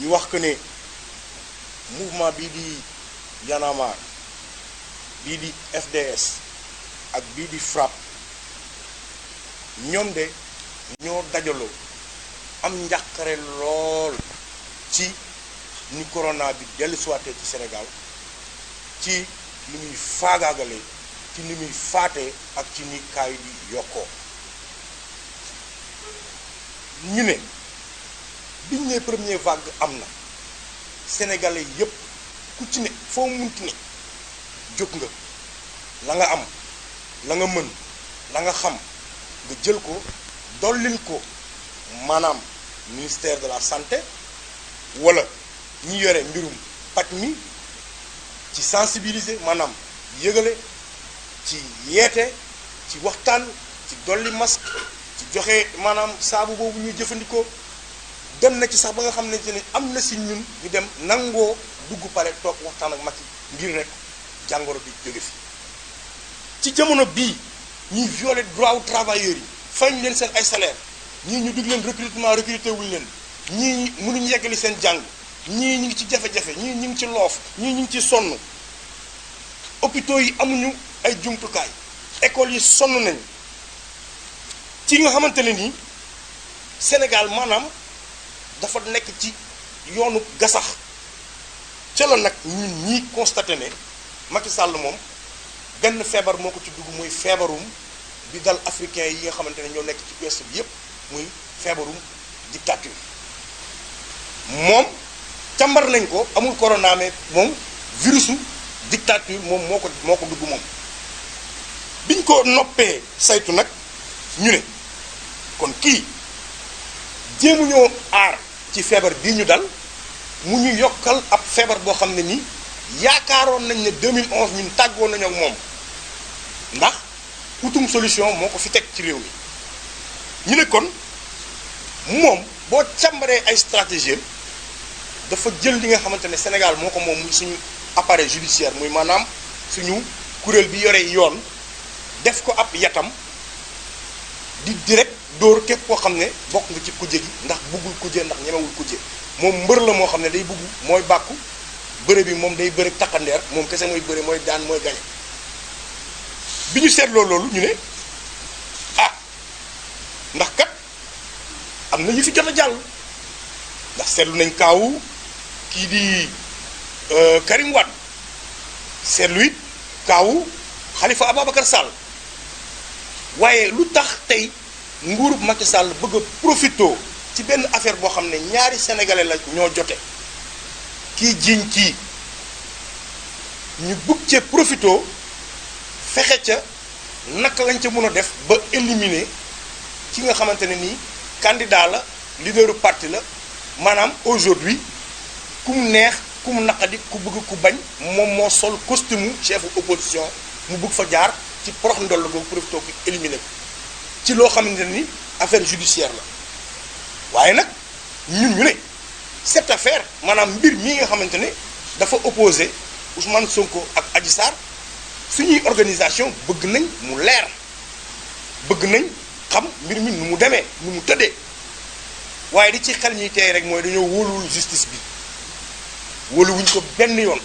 ñu wax que ne mouvement bii di Y'en a marre bii di FDS ak bii di FRAPP ñoom de ñoo dajaloo am njàqare lool ci ni corona bi dellusiwaatee ci Sénégal ci ni muy faagaagalee ci ni muy faatee ak ci ni kaay di yokkoo ñu ne biñ ne première vague am na sénégalais yépp ku ci ne foo munti ne jóg nga la nga am la nga mën la nga xam nga jël ko dollil ko maanaam ministère de la santé wala ñi yore mbirum paj mi ci sensibiliser maanaam yëgale ci yeete ci waxtaan ci dolli masque ci joxe maanaam saabu boobu ñuy jëfandikoo dem na ci sax ba nga xam ne am na si ñun ñu dem nangoo dugg pare toog waxtaan ak Macky ngir rek jàngoro bi jóge fi ci jamono bii ñuy violer droit wu travailleurs yi fañ leen seen ay salaire ñii ñu dugg leen recrutement recruté wuñ leen ñii mënuñu yeggali seen jàng ñii ñu ngi ci jafe-jafe ñii ñu ngi ci loof ñii ñu ngi ci sonn hôpitaux yi amuñu ay jumtukaay écoles yi sonn nañ ci nga xamante ne nii Sénégal maanaam dafa nekk ci yoonu gasax ca la nag ñun ñii constaté ne Macky Sall moom benn feebar moo ko ci dugg muy feebarum bi dal africain yi nga xamante ne ñoo nekk ci ouest bi yépp muy feebarum dictature moom càmbar nañ ko amul corona mais moom virusu dictature moom moo ko dugg moom biñ ko noppee saytu nag ñu ne kon kii jéemuñoo aar ci feebar bii ñu dal mu ñu yokkal ab feebar boo xam ne nii yaakaaroon nañ ne 2011 ñun tàggoon nañu ak moom ndax utum solution moo ko fi teg ci réew mi ñu ne kon moom boo càmbaree ay stratégie dafa jël li nga xamante ne Sénégal moo ko moom muy suñu appareil judiciaire muy maanaam suñu kuréel bi yore yoon def ko ab yatam di direct dóor képp koo xam ne bokk nga ci kujje gi ndax buggul kujje ndax ñemewul kujje moom mbër la moo xam ne day bugg mooy bàkku bëre bi moom day bëre takkandeer moom kese mooy bëre mooy daan mooy gañe bi ñu seetloo loolu ñu ne ah ndax kat am na ñu fi jot a jàll ndax seetlu nañ kaawu kii di Karim Wade seetlu it kaawu Khalifa Ababacar Sall waaye lu tax tey nguurub Macky Sall bëgg a profito ci benn affaire boo xam ne ñaari sénégalais la ñoo jote kii jiiñ kii ñu bëgg cee profito fexe ca naka lañ ca mën a def ba éliminer ki nga xamante ne nii candidat la leaderu parti la maanaam aujourd'hui ku mu neex ku mu naqadi ku bëgg ku bañ moom moo sol costume chef opposition mu bëgg fa jaar ci porox ndoll googu profito ki éliminer ko ci loo xamante ni affaire judiciaire la waaye nag ñun ñu ne cette affaire maanaam mbir mii nga xamante ne dafa opposé Ousmane Sonko ak Adji Sarr suñuy organisation bëgg nañ mu leer bëgg nañ xam mbir mi nu mu demee nu mu tëddee waaye di ci xel ñuy tey rek mooy dañoo wóoluwul justice bi wóoluwuñ ko benn yoon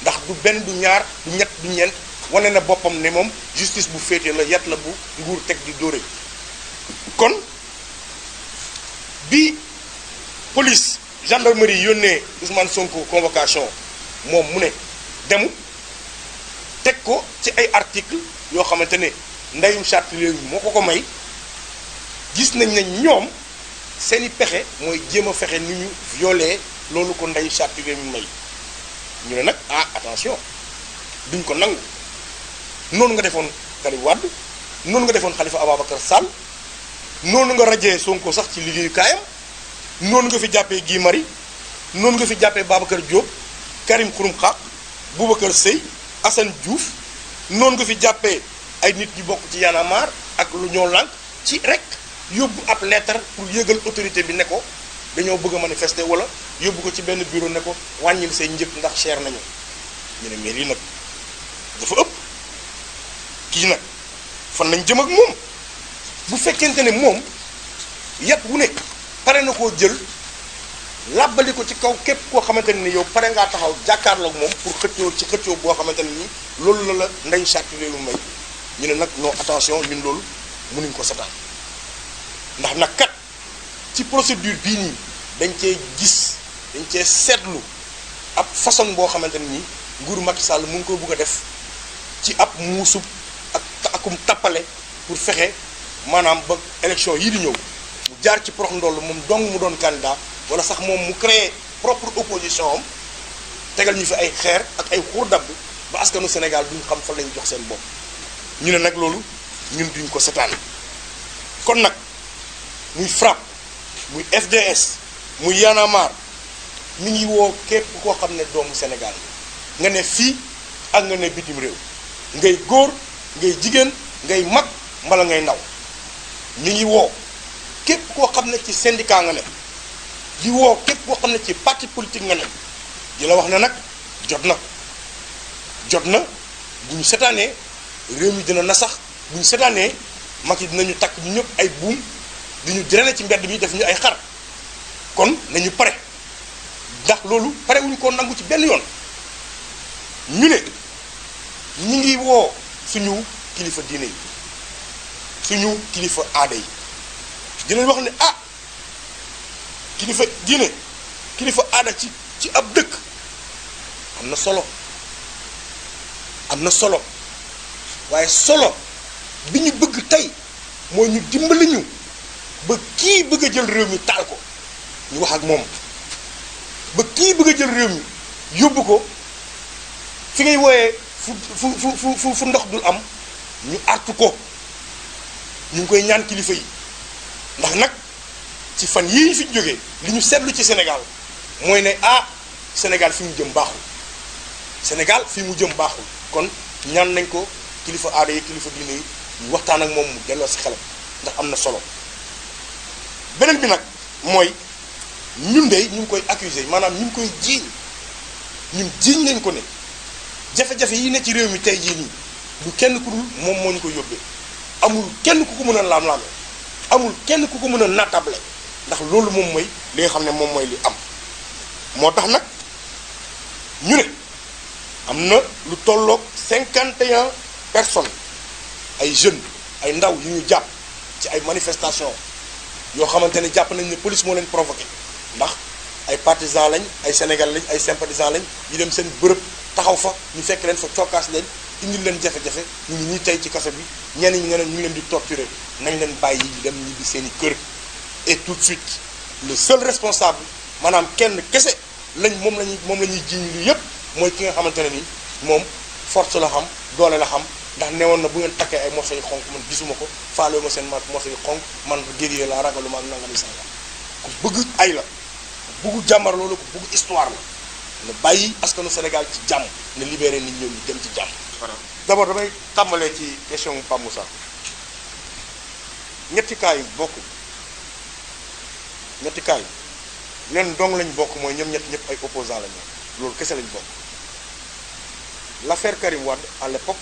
ndax du benn du ñaar du ñett du ñeent wane na boppam ne moom justice bu féete la yat la bu nguur teg di dóore kon bi police gendarmerie yónnee Ousmane Sonko convocation moom mu ne demu teg ko ci ay article yoo xamante ne ndeyum charte réew mi moo ko may gis nañ ne ñoom seeni pexe mooy jéem a fexe ni ñu violé loolu ko ndeyu charte réew mi may ñu ne nag ah attention duñ ko nangu noonu nga defoon Karim Wade noonu nga defoon Khalifa Ababacar Sall noonu nga rajee Sonko sax ci liggéeyu kaayam noonu nga fi jàppee Guy Marius noonu nga fi jàppee Babacar Diop Karim Xurum Xaq Boubacar Seye Assane Diouf noonu nga fi jàppee ay nit ñu bokk ci Y'en a marre ak lu ñoo lànk ci rek yóbbu ab lettre pour yëgal autorité bi ne ko dañoo bëgg a manifester wala yóbbu ko ci benn bureau ne ko wàññil say njëg ndax cher nañu ñu ne mais lii nag dafa ëpp kii nag fan nañ jëm ak moom bu fekkente ne moom yat wu nekk pare na koo jël làbbali ko ci kaw képp koo xamante ne ni yow pare ngaa taxaw jàkkaarloog moom pour xëccoo ci xëccoo boo xamante ne ni loolu la ndeyu charte réew mi may ñu ne nag non attention ñun loolu mënuñ ko setaan ndax nag kat ci procédure bii nii dañ cee seetlu ab façon boo xamante ne ni nguuru Macky Sall mu ngi ko bëgg a def ci ab muusub akum tappale pour fexe maanaam ba élection yii di ñëw mu jaar ci prox ndoll moom dong mu doon candidat wala sax moom mu créé propre opposition am tegal ñu fi ay xeer ak ay xuur dabb ba askanu Sénégal duñ xam fa lañ jox seen bopp ñu ne nag loolu ñun duñ ko setaan kon nag muy FRAPP muy FDS muy Y'en a marre mi ngi woo képp koo xam ne doomu Sénégal nga ne fii ak nga ne bitim réew ngay góor ngay jigéen ngay mag mbala ngay ndaw mi ngi woo képp koo xam ne ci syndicat nga ne di woo képp koo xam ne ci parti politique nga ne di la wax ne nag jot na bu ñu setaanee réew mi dina nasax bu ñu setaanee mag yi dinañu takk ñu ñëpp ay buum di ñu drainer ci mbedd mi def ñu ay xar kon nañu pare ndax loolu pare wuñu ko nangu ci benn yoon ñu ne ñi ngi woo suñu kilifa diine yi suñu kilifa aada yi dinañ wax ne kilifa diine kilifa aada ci ab dëkk am na solo waaye solo bi ñu bëgg tey mooy ñu dimbali ñu ba kii bëgg a jël réew mi taal ko ñu wax ak moom ba kii bëgg a jël réew mi yóbbu ko fi ngay wooyee fu ndox dul am ñu artu ko ñu ngi koy ñaan kilifa yi ndax nag ci fan yii ñu fi jógee li ñu seetlu ci Sénégal mooy ne Sénégal fi mu jëm baaxul kon ñaan nañ ko kilifa aada yi kilifa diine yi ñu waxtaan ak moom mu delloo si xelam ndax am na solo beneen bi nag mooy ñun de ñu ngi koy accuser maanaam ñu ngi koy jiiñ nañ ko ne jafe-jafe yi ne ci réew mi tey jii nii du kenn ku dul moom moo ñu ko yóbbee amul kenn ku ko mën a laam-laame amul kenn ku ko mën a nattable ndax loolu moom mooy li nga xam ne moom mooy li am moo tax nag ñu ne am na lu tolloog 51 personnes ay jeunes ay ndaw yu ñu jàpp ci ay manifestations yoo xamante ne jàpp nañ ne police moo leen provoqué ndax ay partisans lañ ay sénégalais lañ ay sympathisants lañ yi dem seen bërëb taxaw fa ñu fekk leen fa cokkaas leen indil leen jafe-jafe ñu ngi ñuy tey ci kaso bi ñenn ñi ñu ngi leen di torturer nañ leen bàyyi yi dem ñibbi seen i kër et tout de suite le seul responsable maanaam kenn kese moom la ñuy jiiñ li yépp mooy ki nga xamante ne ni moom force la xam doole la xam ndax newoon na bu ngeen takkee ay morceaux yu xonk man gisuma ko faalewu ma seen morceaux yu xonk man guerrier la ragaluma ak nangami sanga ku bëgg ay la ku bëgg jàmbar loolu ku bëgg histoire la na bàyyi askanu Sénégal ci jàmm na libéré nit ñëw ñu dem ci jàmm. d'abord damay tàmbalee ci question mu Pape Moussa ñetti cas yu bokk ñetti cas yi leen dong lañ bokk mooy ñoom ñëpp ay opposants lañ loolu kese lañ bokk. L'affaire Karim Wade à l'époque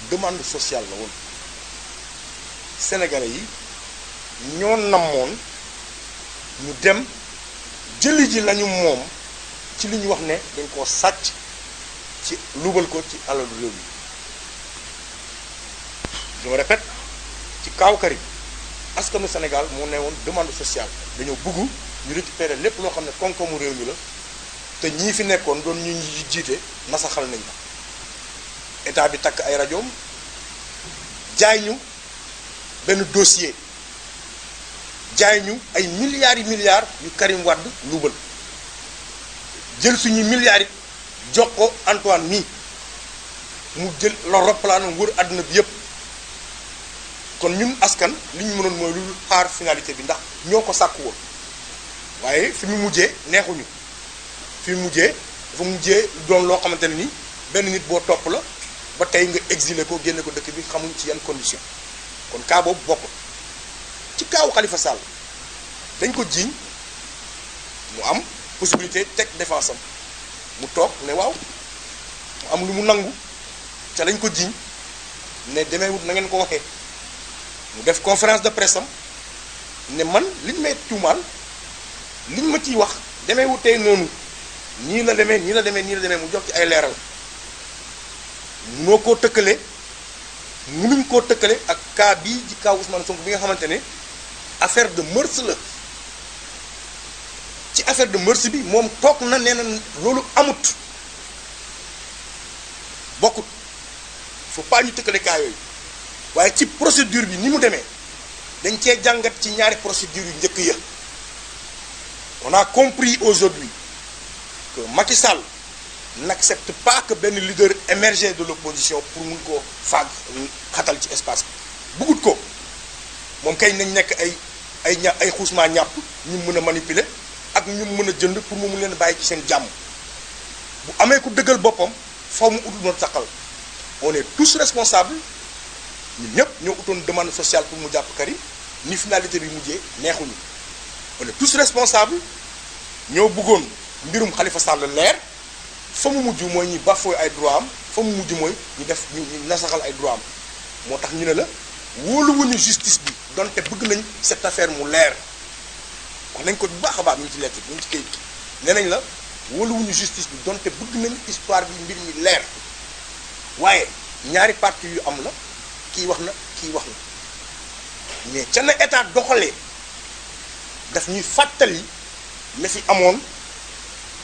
demande sociale la woon sénégalais yi ñoo namoon ñu dem jëli ji lañu moom ci li ñu wax ne dañ koo sàcc ci luubal ko ci alalu réew mi je me répète ci kaaw Karim askanu Sénégal moo ne woon demande sociale dañoo bëgg ñu récupérer lépp loo xam ne koom-koomu réew mi la te ñii fi nekkoon doon ñu jiite nasaxal nañ la état bi takk ay rajoom jaay ñu benn dossier jaay ñu ay milliards yu Karim Wade luubal jël suñu milliards yi jox ko Antoine mii mu jël la roppalaanam wër àdduna bi yépp kon ñun askan li ñu mënoon mooy lu xaar finalité bi ndax ñoo ko sàkku woon waaye fi mu mujjee neexuñu fi mu mujjee dafa mujjee doon loo xamante ne ni benn nit boo topp la ba tey nga exilé ko génne ko dëkk bi xamuñ ci yan condition kon cas boobu bokkul ci kaawu Khalifa Sall dañ ko jiiñ mu am possibilité teg défense am mu toog ne waaw mu am lu mu nangu ca lañ ko jiiñ ne demeewut na ngeen ko waxee mu def conférence de presse am ne man liñ may tuumaal liñ ma ciy wax demee wu tey noonu nii la demee nii la demee nii la demee mu jox ci ay leeral munoo koo tëkkale munuñ koo tëkkale ak cas bii ci cas Ousmane Sonko bi nga xamante ne affaire de mœurs la ci affaire de mœurs bi moom toog na nee na loolu amut bokkut faut pas ñu tëkkale cas yooyu waaye ci procédure bi ni mu demee dañ cee jàngat ci ñaari procédure yu njëkk ya on a compris aujourd'hui que Macky Sall n'accepte pas que benn leader émergé de l'opposition pour mun koo faag xatal ci espace bi bëggut ko moom kay nañ nekk ay xuusmaa ñàpp ñu mën a manipuler ak ñu mën a jënd pour mu mun leen bàyyi ci seen jàmm bu amee ku dëggal boppam faw mu utul noonu saqal on est tous responsables ñun ñëpp ñoo utoon demande sociale pour mu jàpp Karim ni finalité bi mujjee neexuñu on est tous responsables ñoo bëggoon mbirum Khalifa Sall leer fa mu mujj mooy ñi bafoué ay droit am fa mu mujj mooy ñu def ñu nasaxal ay droit am moo tax ñu ne la wóoluwuñu justice bi donte bëgg nañ cette affaire mu leer wax nañ ko bu baax a baax ñu ngi ci lettre ñu ngi ci kayit nee nañ la wóoluwuñu justice bi donte bëgg nañ histoire bi mbir mi leer waaye ñaari parti yu am la kii wax na kii wax na mais ca na état doxalee daf ñuy fàttali la fi amoon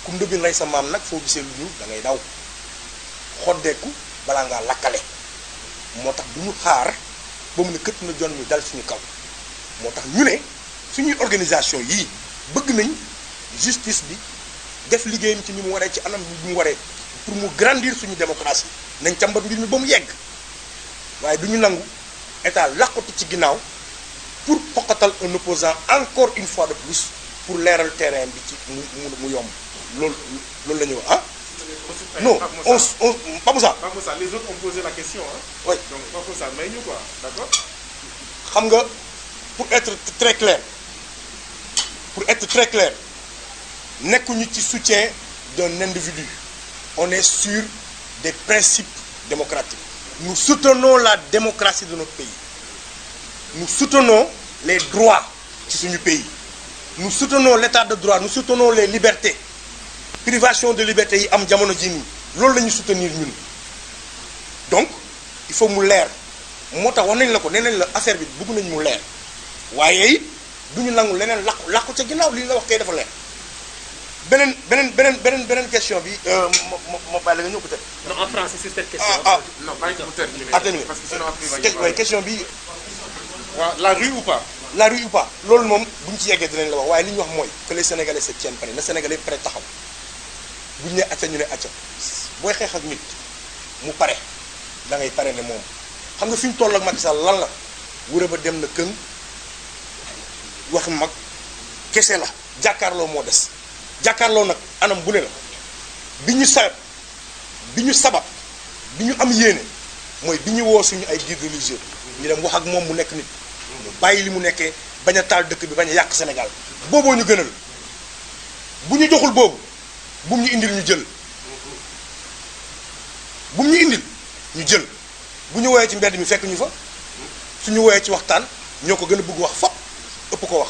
ku ndëbin rey sa maam nag foo gisee lu ñu da ngay daw xoddeeku balaa ngaa lakkale moo tax du ñu xaar ba mu ne këtt na jon mi dal suñu kaw moo tax ñu ne suñuy organisation yii bëgg nañ justice bi def liggéeyam ci ni mu waree ci anam bi mu waree pour mu grandir suñu démocratie nañ càmbar mbir mi ba mu yegg waaye du ñu nangu état làqatu ci ginnaaw pour xoqatal un opposant encore une fois de plus pour leeral terrain bi ci mu yomb loolu la ñu wax ah. non Pape Moussa. Pape Moussa, les autres ont posé la question hein. Oui. Donc Pape Moussa may ñu quoi, d'accord. xam nga pour être très clair nekkuñu ci soutien d'un individu on est sur des principes démocratiques nous soutenons la démocratie de notre pays nous soutenons les droits ci suñu pays nous soutenons l'état de droit nous soutenons les libertés privation de liberté yi am jamono ji nii loolu la ñuy soutenir ñun donc il faut mu leer moo tax wax nañ la ko nee nañ la affaire bi bëgg nañ mu leer waaye it du ñu nangu leneen làqu ca ginnaaw li ñu la wax kay dafa leer beneen question bi ma bàyyi la nga ñëw peut-être. Non, en français sur cette question. Non, pas pour terminer. Attendez. Parce que sinon après il va y avoir... waaye question bi. waaw la rue ou pas. la rue ou pas loolu moom bu ñu ci yeggee dinañ la wax waaye li ñu wax mooy que les Sénégalais se tiennent prêts na Sénégalais prêt taxaw bu ñu nee acca ñu ne acca booy xeex ak nit mu pare da ngay pare ne moom xam nga fi ñu toll ak Macky Sall lan la wura ba dem na këng wax mag kese la jàkkaarloo moo des jàkkaarloo nag anam bu ne la bi ñu sabab bi ñu am yéene mooy bi ñu woo suñu ay guide religieux ñu dem wax ak moom mu nekk nit mu bàyyi li mu nekkee bañ a taal dëkk bi bañ a yàq Sénégal booboo ñu gënal bu ñu joxul boobu bu mu ñu indil ñu jël bu mu ñu indil ñu jël bu ñu woowee ci mbedd mi fekk ñu fa suñu woowee ci waxtaan ñoo ko gën a bëgg wax fop ëpp ko wax